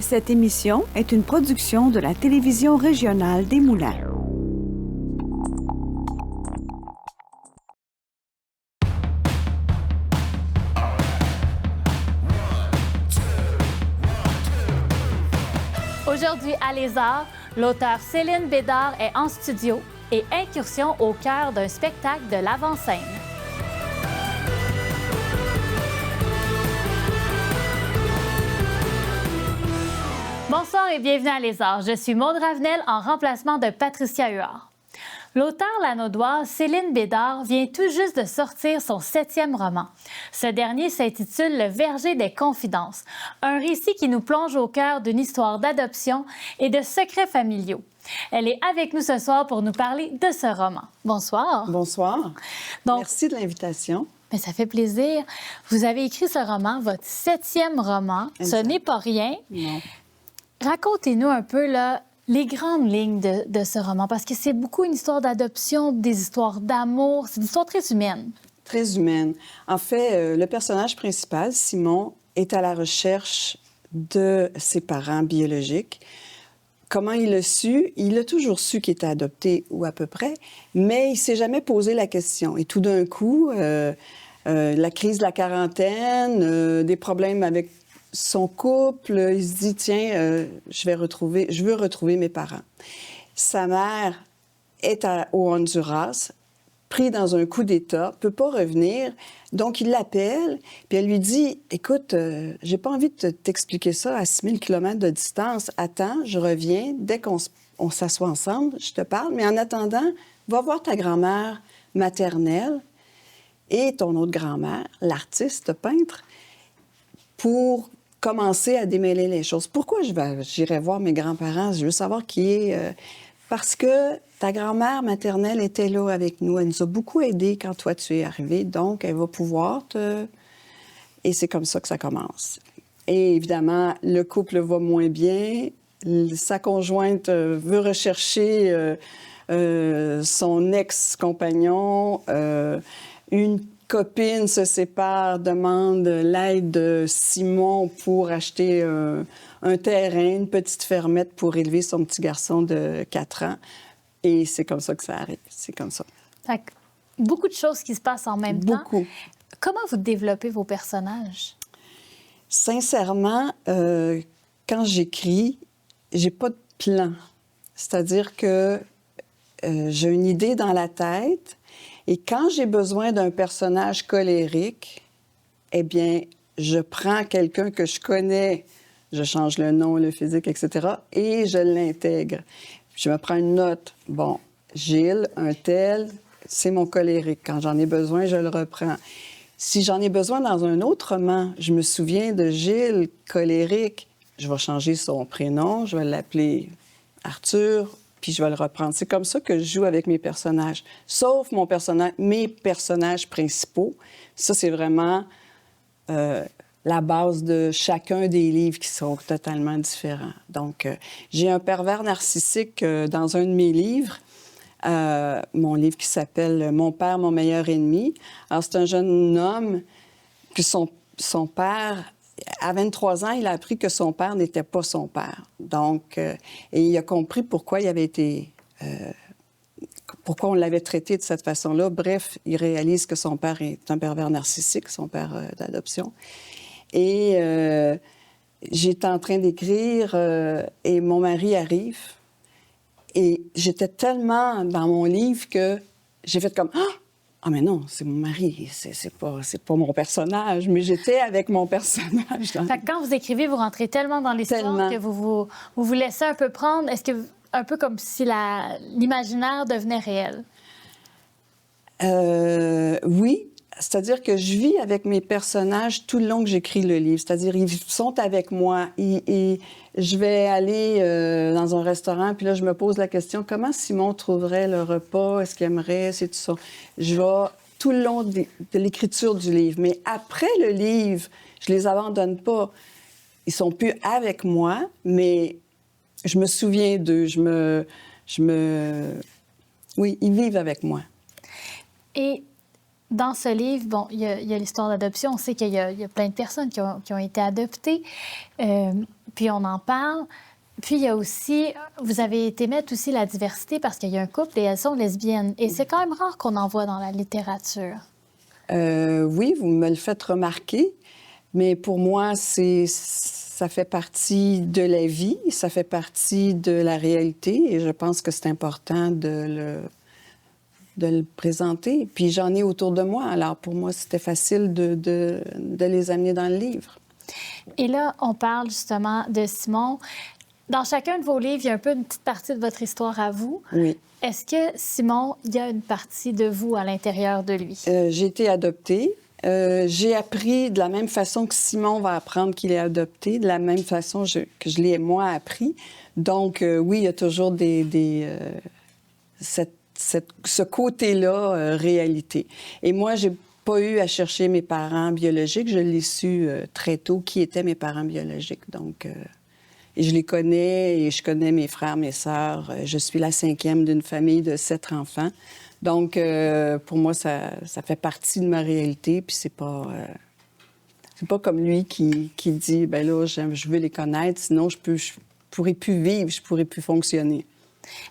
Cette émission est une production de la télévision régionale des Moulins. Aujourd'hui à Les Arts, l'auteure Céline Bédard est en studio et incursion au cœur d'un spectacle de l'avant-scène. Bonsoir et bienvenue à Les Arts. Je suis Maude Ravenel en remplacement de Patricia Huard. L'auteure lanaudoise Céline Bédard vient tout juste de sortir son 7e roman. Ce dernier s'intitule Le Verger des Confidences, un récit qui nous plonge au cœur d'une histoire d'adoption et de secrets familiaux. Elle est avec nous ce soir pour nous parler de ce roman. Bonsoir. Bonsoir. Donc, merci de l'invitation. Bien, ça fait plaisir. Vous avez écrit ce roman, votre 7e roman. Exact. Ce n'est pas rien. Non. Racontez-nous un peu là, les grandes lignes de ce roman, parce que c'est beaucoup une histoire d'adoption, des histoires d'amour. C'est une histoire très humaine. Très humaine. En fait, le personnage principal, Simon, est à la recherche de ses parents biologiques. Comment il l'a su? Il a toujours su qu'il était adopté, ou à peu près, mais il ne s'est jamais posé la question. Et tout d'un coup, la crise de la quarantaine, des problèmes avec son couple, il se dit, tiens, je veux retrouver mes parents. Sa mère est au Honduras, pris dans un coup d'État, ne peut pas revenir. Donc, il l'appelle, puis elle lui dit, écoute, j'ai pas envie de t'expliquer ça à 6000 km de distance. Attends, je reviens. Dès qu'on s'assoit ensemble, je te parle. Mais en attendant, va voir ta grand-mère maternelle et ton autre grand-mère, l'artiste peintre, pour commencer à démêler les choses. Pourquoi j'irais voir mes grands-parents? Je veux savoir qui est... parce que ta grand-mère maternelle était là avec nous. Elle nous a beaucoup aidés quand toi, tu es arrivé. Donc, elle va pouvoir te... Et c'est comme ça que ça commence. Et évidemment, le couple va moins bien. Sa conjointe veut rechercher son ex-compagnon. Une copine se sépare, demande l'aide de Simon pour acheter un terrain, une petite fermette pour élever son petit garçon de 4 ans. Et c'est comme ça que ça arrive. C'est comme ça. Fait que beaucoup de choses qui se passent en même temps. Beaucoup. Comment vous développez vos personnages? Sincèrement, quand j'écris, j'ai pas de plan. C'est-à-dire que j'ai une idée dans la tête et quand j'ai besoin d'un personnage colérique, eh bien, je prends quelqu'un que je connais, je change le nom, le physique, etc., et je l'intègre. Je me prends une note. Bon, Gilles, un tel, c'est mon colérique. Quand j'en ai besoin, je le reprends. Si j'en ai besoin dans un autre roman, je me souviens de Gilles, colérique, je vais changer son prénom, je vais l'appeler Arthur, puis je vais le reprendre. C'est comme ça que je joue avec mes personnages. Sauf mes personnages principaux. Ça, c'est vraiment la base de chacun des livres qui sont totalement différents. Donc, j'ai un pervers narcissique dans un de mes livres, mon livre qui s'appelle « Mon père, mon meilleur ennemi ». Alors, c'est un jeune homme que son père... À 23 ans, il a appris que son père n'était pas son père. Donc, et il a compris pourquoi il avait été... pourquoi on l'avait traité de cette façon-là. Bref, il réalise que son père est un pervers narcissique, son père d'adoption. Et j'étais en train d'écrire et mon mari arrive. Et j'étais tellement dans mon livre que j'ai fait comme... Ah, mais non, c'est mon mari, c'est pas mon personnage, mais j'étais avec mon personnage. Fait que quand vous écrivez, vous rentrez tellement dans l'histoire que vous laissez un peu prendre. Est-ce que, un peu comme si l'imaginaire devenait réel? Oui, c'est-à-dire que je vis avec mes personnages tout le long que j'écris le livre. C'est-à-dire, ils sont avec moi. Je vais aller dans un restaurant, puis là, je me pose la question, comment Simon trouverait le repas? Est-ce qu'il aimerait? C'est tout ça. Je vais tout le long de l'écriture du livre. Mais après le livre, je les abandonne pas. Ils sont plus avec moi, mais je me souviens d'eux. Oui, ils vivent avec moi. Et Dans ce livre, bon, il y a l'histoire d'adoption. On sait qu'il y a plein de personnes qui ont été adoptées, puis on en parle. Puis il y a aussi, vous avez été mettre aussi la diversité parce qu'il y a un couple et elles sont lesbiennes. Et c'est quand même rare qu'on en voit dans la littérature. Oui, vous me le faites remarquer, mais pour moi, ça fait partie de la vie, ça fait partie de la réalité et je pense que c'est important de le présenter. Puis j'en ai autour de moi, alors pour moi, c'était facile de les amener dans le livre. Et là, on parle justement de Simon. Dans chacun de vos livres, il y a un peu une petite partie de votre histoire à vous. Oui. Est-ce que Simon, il y a une partie de vous à l'intérieur de lui? J'ai été adoptée. J'ai appris de la même façon que Simon va apprendre qu'il est adopté, de la même façon que je l'ai, moi, appris. Donc, oui, il y a toujours ce côté-là, réalité. Et moi, j'ai pas eu à chercher mes parents biologiques. Je l'ai su très tôt qui étaient mes parents biologiques. Donc, et je les connais et je connais mes frères, mes sœurs. Je suis la 5e d'une famille de 7 enfants. Donc, pour moi, ça fait partie de ma réalité. Puis c'est pas comme lui qui dit, ben là, je veux les connaître, sinon je pourrais plus vivre, je pourrais plus fonctionner.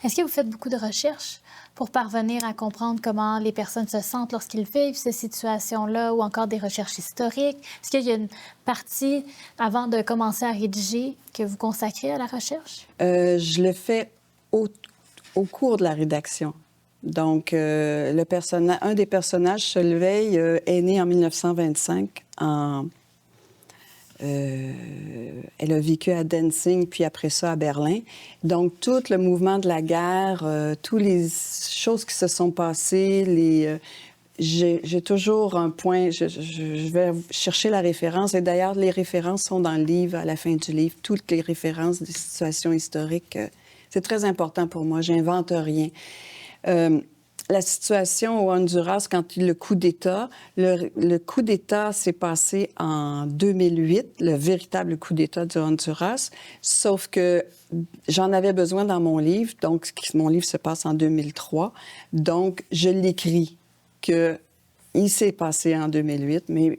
Est-ce que vous faites beaucoup de recherches pour parvenir à comprendre comment les personnes se sentent lorsqu'ils vivent ces situations-là ou encore des recherches historiques? Est-ce qu'il y a une partie, avant de commencer à rédiger, que vous consacrez à la recherche? Je le fais au cours de la rédaction. Donc, un des personnages, Solveig, est né en 1925. Elle a vécu à Danzig, puis après ça à Berlin. Donc, tout le mouvement de la guerre, toutes les choses qui se sont passées, j'ai toujours un point, je vais chercher la référence. Et d'ailleurs, les références sont dans le livre, à la fin du livre. Toutes les références des situations historiques, c'est très important pour moi. J'invente rien. La situation au Honduras, quand il y a le coup d'État, le coup d'État s'est passé en 2008, le véritable coup d'État du Honduras, sauf que j'en avais besoin dans mon livre, donc mon livre se passe en 2003, donc je l'écris qu'il s'est passé en 2008, mais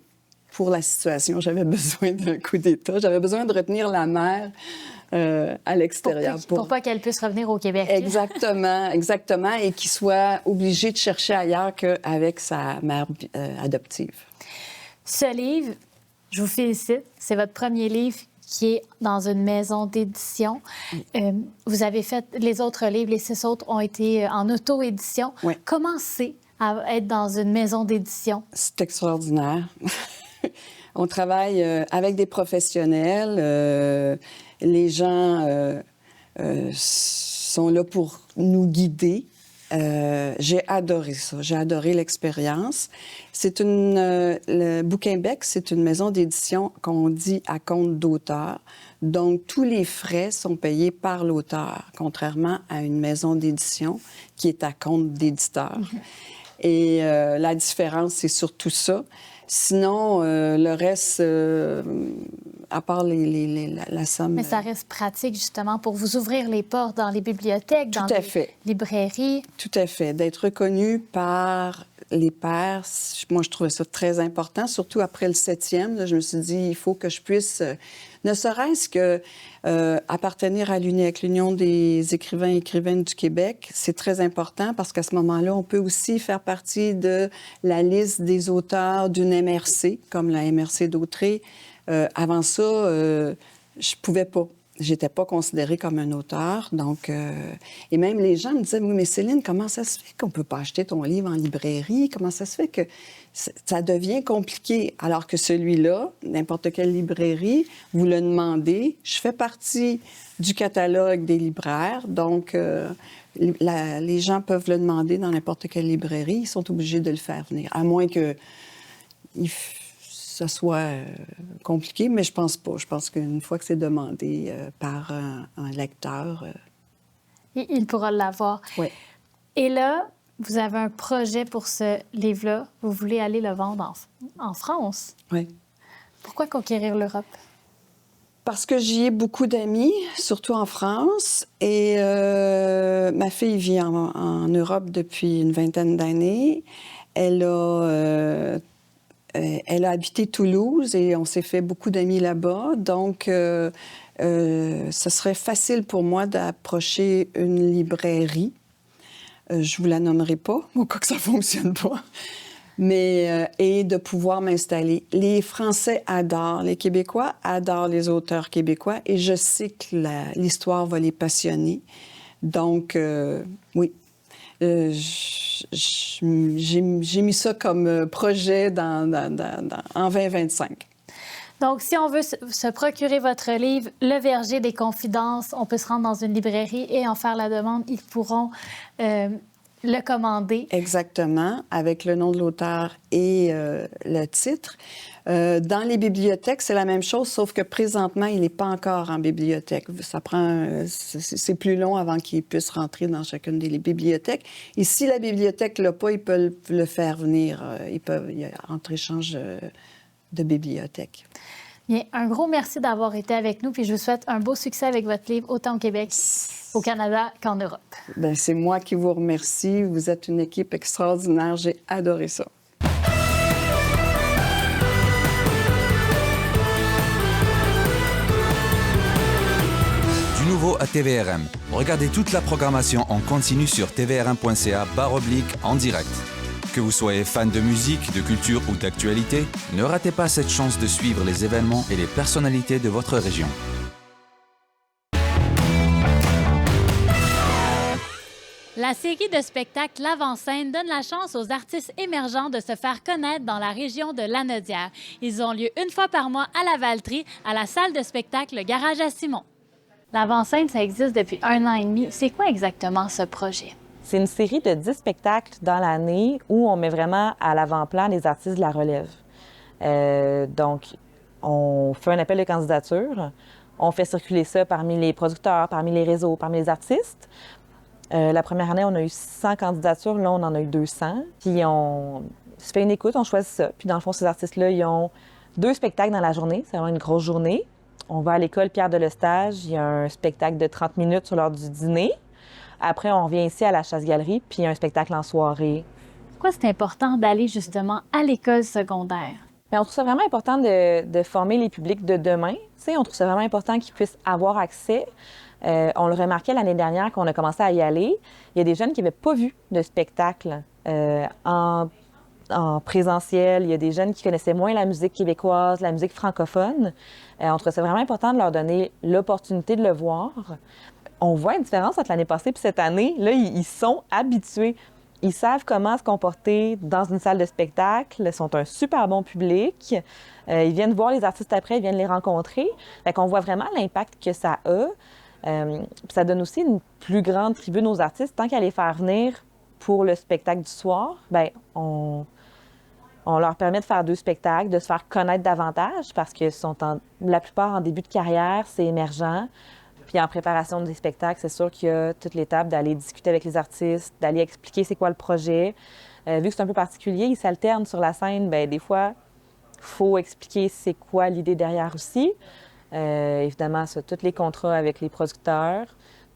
pour la situation, j'avais besoin d'un coup d'État, j'avais besoin de retenir la mer à l'extérieur. Pour pas qu'elle puisse revenir au Québec. Exactement, exactement, et qu'il soit obligé de chercher ailleurs qu'avec sa mère adoptive. Ce livre, je vous félicite, c'est votre premier livre qui est dans une maison d'édition. Vous avez fait les autres livres, les 6 autres ont été en auto-édition. Oui. Comment c'est à être dans une maison d'édition? C'est extraordinaire. On travaille avec des professionnels. Les gens sont là pour nous guider. J'ai adoré ça. J'ai adoré l'expérience. Le Bouquin-Bec, c'est une maison d'édition qu'on dit à compte d'auteur. Donc, tous les frais sont payés par l'auteur, contrairement à une maison d'édition qui est à compte d'éditeur. Et la différence, c'est surtout ça. Sinon, le reste, à part la somme... Mais ça reste pratique, justement, pour vous ouvrir les portes dans les bibliothèques, dans les librairies. Tout à fait. D'être reconnu par les pairs, moi, je trouvais ça très important, surtout après le 7e. Là, je me suis dit, il faut que je puisse, ne serait-ce que appartenir à l'UNEC, l'Union des écrivains et écrivaines du Québec. C'est très important parce qu'à ce moment-là, on peut aussi faire partie de la liste des auteurs d'une MRC, comme la MRC d'Autrey. Avant ça, je pouvais pas. J'étais pas considérée comme un auteur. Donc, et même les gens me disaient, oui, mais Céline, comment ça se fait qu'on peut pas acheter ton livre en librairie? Comment ça se fait que ça devient compliqué? Alors que celui-là, n'importe quelle librairie, vous le demandez. Je fais partie du catalogue des libraires. Donc, les gens peuvent le demander dans n'importe quelle librairie. Ils sont obligés de le faire venir. À moins que ça soit compliqué, mais je pense pas. Je pense qu'une fois que c'est demandé par un lecteur... Il pourra l'avoir. Oui. Et là, vous avez un projet pour ce livre-là. Vous voulez aller le vendre en France. Oui. Pourquoi conquérir l'Europe? Parce que j'y ai beaucoup d'amis, surtout en France. Et ma fille vit en Europe depuis une vingtaine d'années. elle a habité Toulouse et on s'est fait beaucoup d'amis là-bas. Donc, ce serait facile pour moi d'approcher une librairie. Je vous la nommerai pas, au cas que ça fonctionne pas. Mais, et de pouvoir m'installer. Les Français adorent, les Québécois adorent les auteurs québécois et je sais que l'histoire va les passionner. Donc, oui, j'ai mis ça comme projet en 2025. Donc, si on veut se procurer votre livre, Le Verger des Confidences, on peut se rendre dans une librairie et en faire la demande. Ils pourront le commander. Exactement, avec le nom de l'auteur et le titre. Dans les bibliothèques, c'est la même chose, sauf que présentement, il n'est pas encore en bibliothèque. Ça prend, c'est plus long avant qu'il puisse rentrer dans chacune des bibliothèques. Et si la bibliothèque ne l'a pas, ils peuvent le faire venir. Il y a entre-échange de bibliothèque. Bien, un gros merci d'avoir été avec nous, puis je vous souhaite un beau succès avec votre livre, autant au Québec, au Canada qu'en Europe. Bien, c'est moi qui vous remercie. Vous êtes une équipe extraordinaire. J'ai adoré ça. Du nouveau à TVRM. Regardez toute la programmation en continu sur tvrm.ca/en direct. Que vous soyez fan de musique, de culture ou d'actualité, ne ratez pas cette chance de suivre les événements et les personnalités de votre région. La série de spectacles L'Avant-scène donne la chance aux artistes émergents de se faire connaître dans la région de Lanaudière. Ils ont lieu une fois par mois à la Valtrie, à la salle de spectacle Garage à Simon. L'Avant-scène, ça existe depuis 1 an et demi. C'est quoi exactement ce projet? C'est une série de 10 spectacles dans l'année où on met vraiment à l'avant-plan les artistes de la relève. Donc, on fait un appel de candidature, on fait circuler ça parmi les producteurs, parmi les réseaux, parmi les artistes. La première année, on a eu 100 candidatures, là, on en a eu 200. Puis on se fait une écoute, on choisit ça. Puis dans le fond, ces artistes-là, ils ont 2 spectacles dans la journée. C'est vraiment une grosse journée. On va à l'école Pierre de Lestage, il y a un spectacle de 30 minutes sur l'heure du dîner. Après, on revient ici à la Chasse-Galerie, puis il y a un spectacle en soirée. Pourquoi c'est important d'aller justement à l'école secondaire? Bien, on trouve ça vraiment important de former les publics de demain. On trouve ça vraiment important qu'ils puissent avoir accès. On le remarquait l'année dernière quand on a commencé à y aller. Il y a des jeunes qui n'avaient pas vu de spectacle en présentiel. Il y a des jeunes qui connaissaient moins la musique québécoise, la musique francophone. On trouve ça vraiment important de leur donner l'opportunité de le voir. On voit une différence entre l'année passée et cette année. Là, ils sont habitués. Ils savent comment se comporter dans une salle de spectacle. Ils sont un super bon public. Ils viennent voir les artistes après, ils viennent les rencontrer. Fait qu'on voit vraiment l'impact que ça a. Ça donne aussi une plus grande tribune aux artistes. Tant qu'à les faire venir pour le spectacle du soir, bien, on leur permet de faire 2 spectacles, de se faire connaître davantage parce que la plupart en début de carrière, c'est émergent. Puis en préparation des spectacles, c'est sûr qu'il y a toute l'étape d'aller discuter avec les artistes, d'aller expliquer c'est quoi le projet. Vu que c'est un peu particulier, ils s'alternent sur la scène, bien, des fois, il faut expliquer c'est quoi l'idée derrière aussi. Évidemment, ça, tous les contrats avec les producteurs.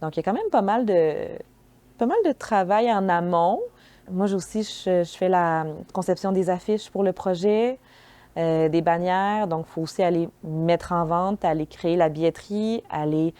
Donc, il y a quand même pas mal de travail en amont. Moi aussi, je fais la conception des affiches pour le projet. Des bannières, donc il faut aussi aller mettre en vente, aller créer la billetterie, aller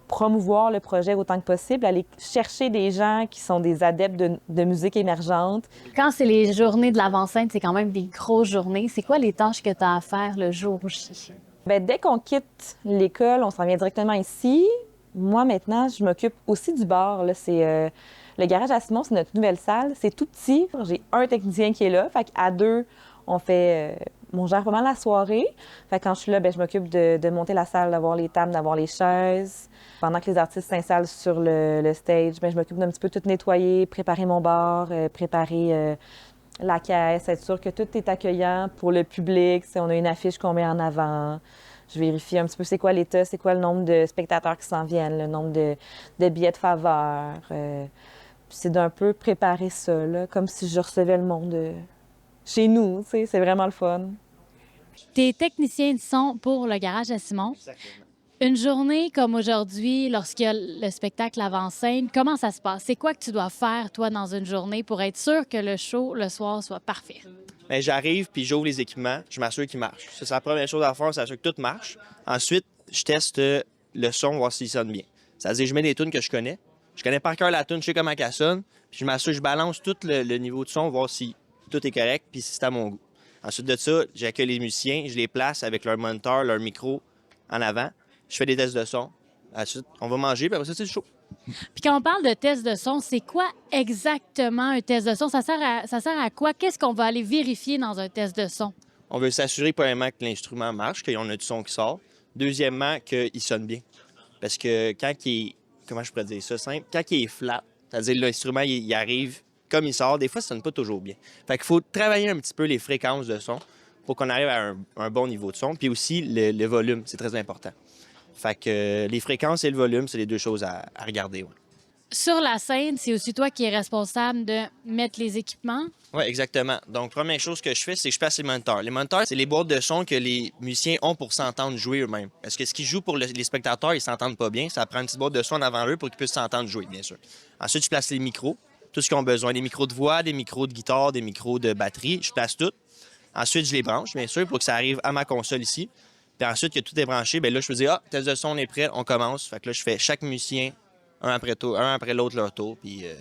promouvoir le projet autant que possible, aller chercher des gens qui sont des adeptes de musique émergente. Quand c'est les journées de l'avant-scène, c'est quand même des grosses journées. C'est quoi les tâches que tu as à faire le jour J? Bien, dès qu'on quitte l'école, on s'en vient directement ici. Moi, maintenant, je m'occupe aussi du bar. Là, c'est, le Garage à Simon, c'est notre nouvelle salle. C'est tout petit. J'ai un technicien qui est là. Fait qu'à 2, on fait... on gère pas mal la soirée. Fait que quand je suis là, bien, je m'occupe de monter la salle, d'avoir les tables, d'avoir les chaises. Pendant que les artistes s'installent sur le stage, bien, je m'occupe d'un petit peu tout nettoyer, préparer mon bar, préparer la caisse, être sûr que tout est accueillant pour le public. Si on a une affiche qu'on met en avant, je vérifie un petit peu c'est quoi l'état, c'est quoi le nombre de spectateurs qui s'en viennent, le nombre de billets de faveur. C'est d'un peu préparer ça, là, comme si je recevais le monde chez nous. C'est vraiment le fun. T'es technicien de son pour le Garage à Simon. Exactement. Une journée comme aujourd'hui, lorsqu'il y a le spectacle avant-scène, comment ça se passe? C'est quoi que tu dois faire, toi, dans une journée pour être sûr que le show, le soir, soit parfait? Bien, j'arrive puis j'ouvre les équipements, je m'assure qu'ils marchent. Ça, c'est la première chose à faire, c'est s'assurer que tout marche. Ensuite, je teste le son, voir s'il sonne bien. C'est-à-dire, je mets des tunes que je connais. Je connais par cœur la tune, je sais comment elle sonne. Puis je m'assure, je balance tout le niveau de son, voir si tout est correct puis si c'est à mon goût. Ensuite de ça, j'accueille les musiciens, je les place avec leur moniteur, leur micro en avant. Je fais des tests de son. Ensuite, on va manger, puis après ça, c'est le show. Puis quand on parle de test de son, c'est quoi exactement un test de son? Ça sert à quoi? Qu'est-ce qu'on va aller vérifier dans un test de son? On veut s'assurer, premièrement, que l'instrument marche, qu'on a du son qui sort. Deuxièmement, qu'il sonne bien. Parce que quand il est... Comment je pourrais dire ça simple? Quand il est flat, c'est-à-dire l'instrument, il arrive comme il sort, des fois, ça sonne pas toujours bien. Fait qu'il faut travailler un petit peu les fréquences de son pour qu'on arrive à un bon niveau de son. Puis aussi, le volume, c'est très important. Fait que les fréquences et le volume, c'est les deux choses à regarder. Ouais. Sur la scène, c'est aussi toi qui es responsable de mettre les équipements. Oui, exactement. Donc, première chose que je fais, c'est que je place les moniteurs. Les moniteurs, c'est les boîtes de son que les musiciens ont pour s'entendre jouer eux-mêmes. Parce que ce qu'ils jouent pour les spectateurs, ils s'entendent pas bien. Ça prend une petite boîte de son avant eux pour qu'ils puissent s'entendre jouer, bien sûr. Ensuite, je place les micros, tout ce qu'ils ont besoin. Des micros de voix, des micros de guitare, des micros de batterie. Je place tout. Ensuite, je les branche, bien sûr, pour que ça arrive à ma console ici. Puis ensuite, que tout est branché, bien là, je me dis, test de son, on est prêt, on commence. Fait que là, je fais chaque musicien, un après l'autre, leur tour, puis et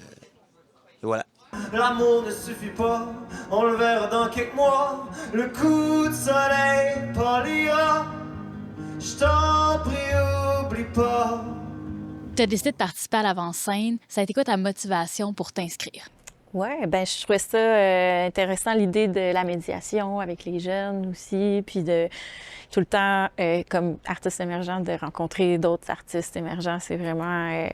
voilà. L'amour ne suffit pas, on le verra dans quelques mois. Le coup de soleil polira. Je t'en prie, oublie pas. Tu as décidé de participer à l'avant-scène. Ça a été quoi ta motivation pour t'inscrire? Oui, bien, je trouvais ça intéressant, l'idée de la médiation avec les jeunes aussi, puis de tout le temps, comme artiste émergent, de rencontrer d'autres artistes émergents. C'est vraiment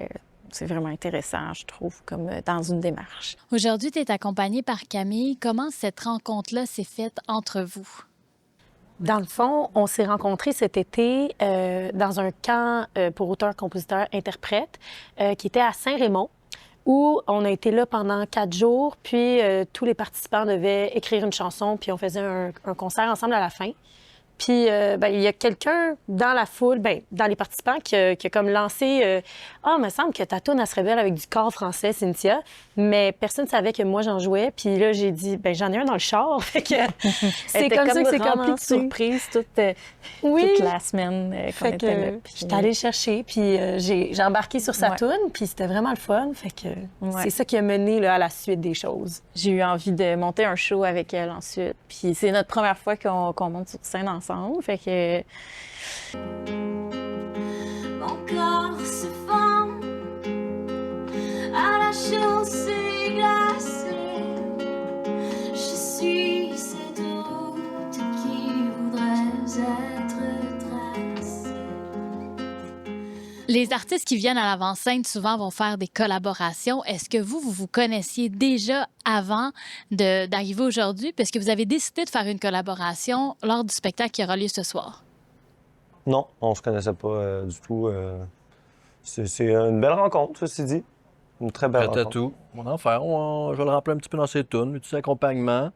intéressant, je trouve, comme dans une démarche. Aujourd'hui, tu es accompagnée par Camille. Comment cette rencontre-là s'est faite entre vous? Dans le fond, on s'est rencontrés cet été dans un camp pour auteurs, compositeurs, interprètes qui était à Saint-Raymond, où on a été là pendant 4 jours, puis tous les participants devaient écrire une chanson, puis on faisait un concert ensemble à la fin. Puis il y a quelqu'un dans la foule, dans les participants, qui a comme lancé il me semble que ta toune, elle serait belle avec du corps français, Cynthia. Mais personne ne savait que moi, j'en jouais. Puis là, j'ai dit, j'en ai un dans le char. Fait que c'est comme ça que c'est compliqué. Surprise toute la semaine qu'on était là. J'étais allée le chercher, puis j'ai embarqué sur sa toune, puis c'était vraiment le fun. Fait que c'est ça qui a mené là, à la suite des choses. J'ai eu envie de monter un show avec elle ensuite. Puis c'est notre première fois qu'on monte sur scène ensemble. Fait que... Mon corps se fend à la chaussée glacée. Je suis cette route qui voudrait être tracée. Les artistes qui viennent à l'avant-scène souvent vont faire des collaborations. Est-ce que vous connaissiez déjà avant d'arriver aujourd'hui? Parce que vous avez décidé de faire une collaboration lors du spectacle qui aura lieu ce soir. Non, on se connaissait pas du tout. C'est une belle rencontre, ceci dit. Une très belle rencontre. Tout. Mon enfant, je vais le remplir un petit peu dans ses tunes. Petit accompagnement.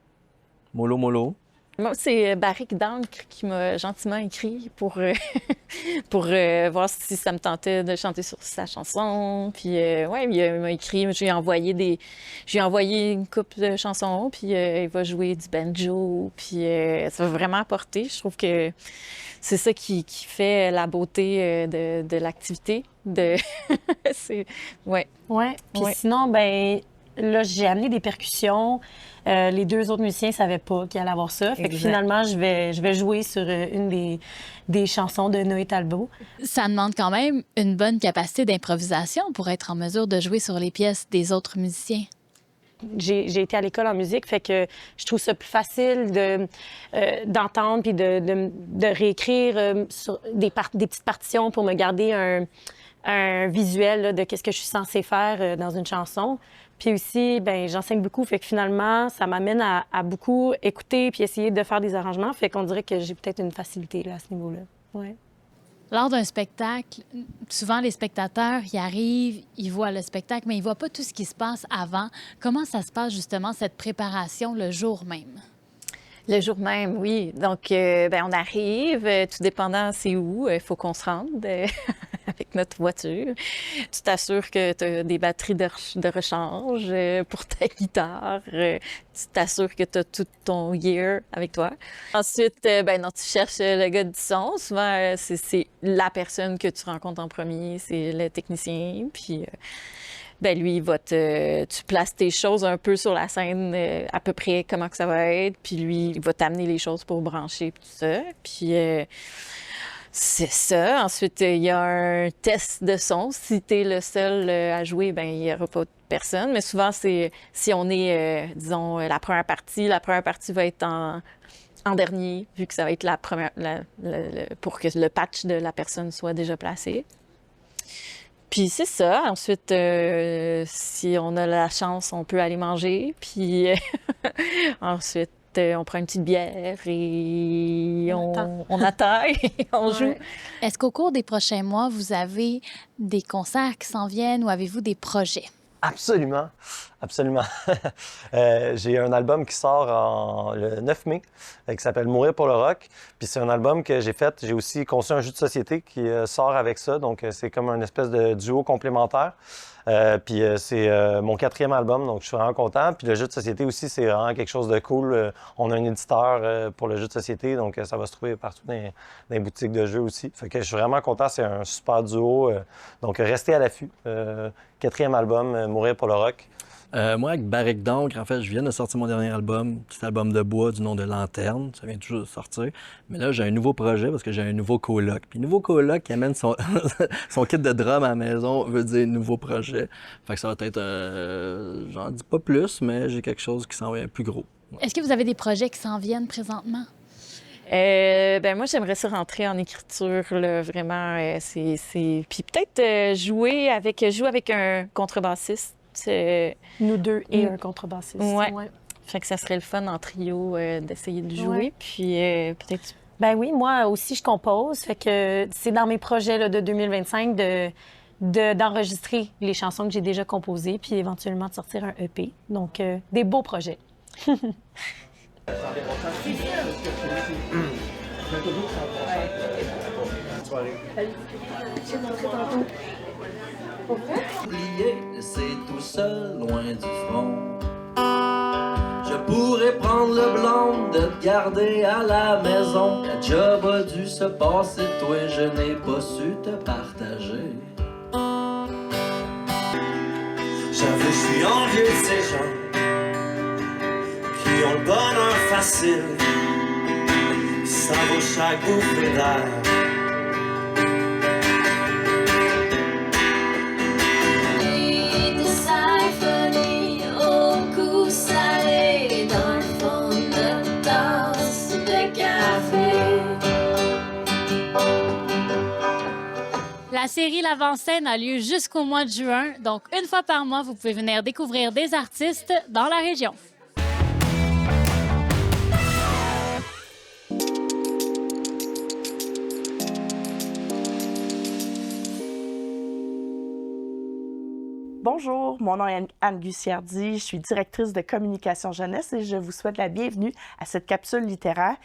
Mollo, mollo. Moi, c'est Barrick d'encre qui m'a gentiment écrit pour voir si ça me tentait de chanter sur sa chanson. Puis, il m'a écrit, j'ai envoyé une couple de chansons, puis il va jouer du banjo. Puis, ça va vraiment apporter. Je trouve que c'est ça qui fait la beauté de l'activité. Puis sinon, là, j'ai amené des percussions. Les 2 autres musiciens ne savaient pas qu'il allait avoir ça. Fait que finalement, je vais jouer sur une des chansons de Noé Talbot. Ça demande quand même une bonne capacité d'improvisation pour être en mesure de jouer sur les pièces des autres musiciens. J'ai été à l'école en musique, fait que je trouve ça plus facile d'entendre puis de réécrire sur des petites partitions pour me garder un visuel là, de qu'est-ce que je suis censée faire dans une chanson. Puis aussi, j'enseigne beaucoup, fait que finalement, ça m'amène à beaucoup écouter puis essayer de faire des arrangements, fait qu'on dirait que j'ai peut-être une facilité là, à ce niveau-là. Ouais. Lors d'un spectacle, souvent les spectateurs, ils arrivent, ils voient le spectacle, mais ils ne voient pas tout ce qui se passe avant. Comment ça se passe justement, cette préparation, le jour même? Le jour même, oui. Donc, on arrive, tout dépendant c'est où, il faut qu'on se rende avec notre voiture. Tu t'assures que tu as des batteries de rechange pour ta guitare. Tu t'assures que tu as tout ton gear avec toi. Ensuite, tu cherches le gars du son. Souvent, c'est la personne que tu rencontres en premier, c'est le technicien. Puis, lui, tu places tes choses un peu sur la scène, à peu près comment que ça va être. Puis lui, il va t'amener les choses pour brancher, puis tout ça. Puis c'est ça. Ensuite, il y a un test de son. Si tu es le seul à jouer, il n'y aura pas de personne. Mais souvent, c'est si on est, disons, la première partie va être en dernier, vu que ça va être la première, pour que le patch de la personne soit déjà placé. Puis c'est ça. Ensuite, si on a la chance, on peut aller manger. Puis ensuite, on prend une petite bière et on attend et on joue. Est-ce qu'au cours des prochains mois, vous avez des concerts qui s'en viennent ou avez-vous des projets? Absolument, absolument. J'ai un album qui sort le 9 mai qui s'appelle Mourir pour le rock. Puis c'est un album que j'ai fait. J'ai aussi conçu un jeu de société qui sort avec ça. Donc c'est comme une espèce de duo complémentaire. Puis c'est mon 4e album, donc je suis vraiment content. Puis le jeu de société aussi, c'est vraiment quelque chose de cool. On a un éditeur pour le jeu de société, donc ça va se trouver partout dans les boutiques de jeux aussi. Fait que je suis vraiment content, c'est un super duo. Donc restez à l'affût. 4e album, Mourir pour le rock. Moi, avec Barrique d'encre, en fait, je viens de sortir mon dernier album, petit album de bois du nom de Lanterne. Ça vient toujours de sortir. Mais là, j'ai un nouveau projet parce que j'ai un nouveau coloc. Puis, nouveau coloc qui amène son kit de drum à la maison veut dire nouveau projet. Fait que ça va être, j'en dis pas plus, mais j'ai quelque chose qui s'en vient plus gros. Ouais. Est-ce que vous avez des projets qui s'en viennent présentement? Moi, j'aimerais ça rentrer en écriture, là, vraiment. Puis peut-être jouer avec un contrebassiste. Nous deux et un contrebassiste. Ouais. Fait que ça serait le fun en trio d'essayer de jouer. Ouais. Puis peut-être... Ben oui, moi aussi, je compose. Fait que c'est dans mes projets là, de 2025 d'enregistrer les chansons que j'ai déjà composées puis éventuellement de sortir un EP. Donc, des beaux projets. Oublié, c'est tout seul, loin du front. Je pourrais prendre le blanc de te garder à la maison. La job a dû se passer, toi, je n'ai pas su te partager. J'avoue, je suis envieux de ces gens qui ont le bonheur facile, ça vaut chaque bouffée d'air. La série L'Avant-Scène a lieu jusqu'au mois de juin, donc une fois par mois, vous pouvez venir découvrir des artistes dans la région. Bonjour, mon nom est Anne Gussiardi, je suis directrice de communication jeunesse et je vous souhaite la bienvenue à cette capsule littéraire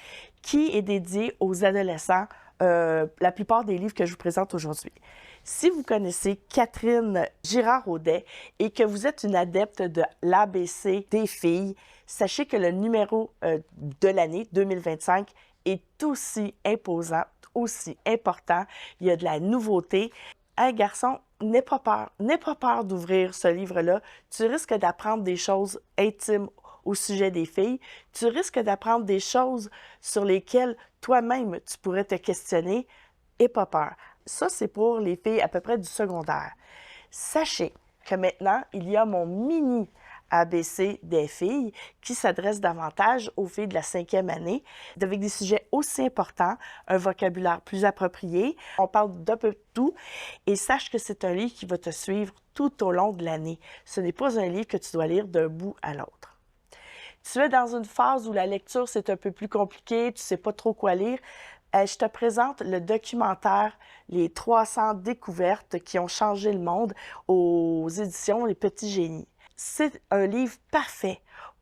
qui est dédiée aux adolescents, la plupart des livres que je vous présente aujourd'hui. Si vous connaissez Catherine Girard-Audet et que vous êtes une adepte de l'ABC des filles, sachez que le numéro de l'année 2025 est aussi imposant, aussi important. Il y a de la nouveauté. Hey, garçon, n'aie pas peur d'ouvrir ce livre-là. Tu risques d'apprendre des choses intimes au sujet des filles. Tu risques d'apprendre des choses sur lesquelles toi-même tu pourrais te questionner. N'aie pas peur. Ça, c'est pour les filles à peu près du secondaire. Sachez que maintenant, il y a mon mini ABC des filles qui s'adresse davantage aux filles de la 5e année, avec des sujets aussi importants, un vocabulaire plus approprié. On parle d'un peu de tout et sache que c'est un livre qui va te suivre tout au long de l'année. Ce n'est pas un livre que tu dois lire d'un bout à l'autre. Tu es dans une phase où la lecture, c'est un peu plus compliqué, tu ne sais pas trop quoi lire. Je te présente le documentaire « Les 300 découvertes qui ont changé le monde » aux éditions Les Petits Génies. C'est un livre parfait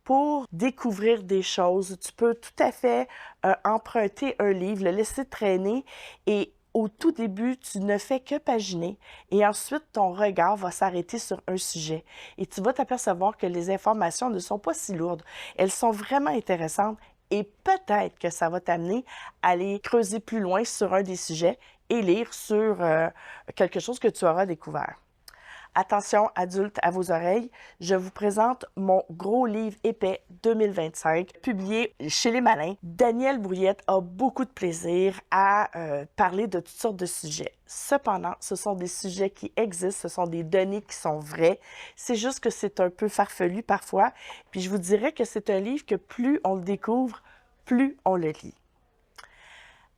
pour découvrir des choses. Tu peux tout à fait emprunter un livre, le laisser traîner et au tout début, tu ne fais que paginer et ensuite, ton regard va s'arrêter sur un sujet et tu vas t'apercevoir que les informations ne sont pas si lourdes. Elles sont vraiment intéressantes et peut-être que ça va t'amener à aller creuser plus loin sur un des sujets et lire sur quelque chose que tu auras découvert. Attention, adultes, à vos oreilles, je vous présente mon gros livre épais 2025, publié chez Les Malins. Daniel Brouillette a beaucoup de plaisir à parler de toutes sortes de sujets. Cependant, ce sont des sujets qui existent, ce sont des données qui sont vraies. C'est juste que c'est un peu farfelu parfois. Puis je vous dirais que c'est un livre que plus on le découvre, plus on le lit.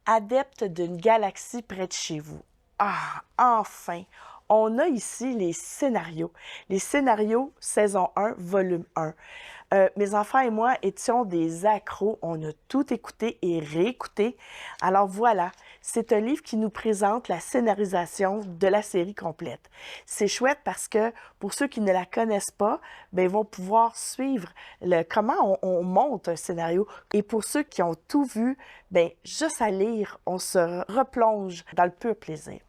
Adepte d'une galaxie près de chez vous. Ah, enfin! On a ici les scénarios. Les scénarios saison 1, volume 1. Mes enfants et moi étions des accros. On a tout écouté et réécouté. Alors voilà, c'est un livre qui nous présente la scénarisation de la série complète. C'est chouette parce que pour ceux qui ne la connaissent pas, bien, ils vont pouvoir suivre comment on monte un scénario. Et pour ceux qui ont tout vu, bien, juste à lire, on se replonge dans le pur plaisir.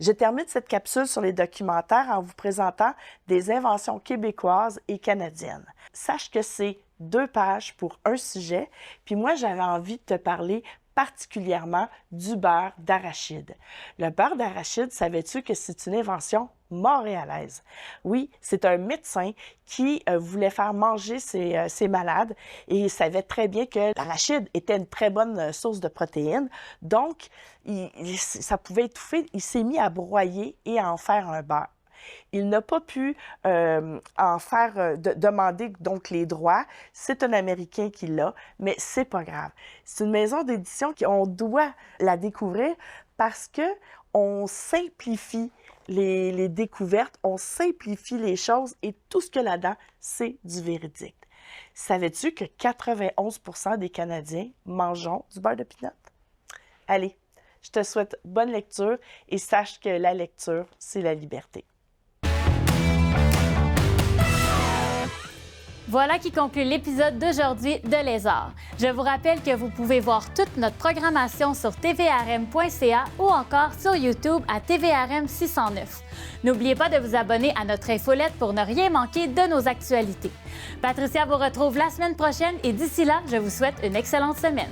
Je termine cette capsule sur les documentaires en vous présentant des inventions québécoises et canadiennes. Sache que c'est 2 pages pour un sujet, puis moi j'avais envie de te parler particulièrement du beurre d'arachide. Le beurre d'arachide, savais-tu que c'est une invention montréalaise? Oui, c'est un médecin qui voulait faire manger ses malades et il savait très bien que l'arachide était une très bonne source de protéines. Donc, ça pouvait étouffer. Il s'est mis à broyer et à en faire un beurre. Il n'a pas pu demander donc les droits. C'est un Américain qui l'a, mais c'est pas grave. C'est une maison d'édition qu'on doit la découvrir parce que on simplifie les découvertes, on simplifie les choses et tout ce qu'il y a là-dedans, c'est du véridique. Savais-tu que 91% des Canadiens mangent du beurre de pinot? Allez, je te souhaite bonne lecture et sache que la lecture, c'est la liberté. Voilà qui conclut l'épisode d'aujourd'hui de Les Arts. Je vous rappelle que vous pouvez voir toute notre programmation sur tvrm.ca ou encore sur YouTube à TVRM 609. N'oubliez pas de vous abonner à notre infolette pour ne rien manquer de nos actualités. Patricia vous retrouve la semaine prochaine et d'ici là, je vous souhaite une excellente semaine.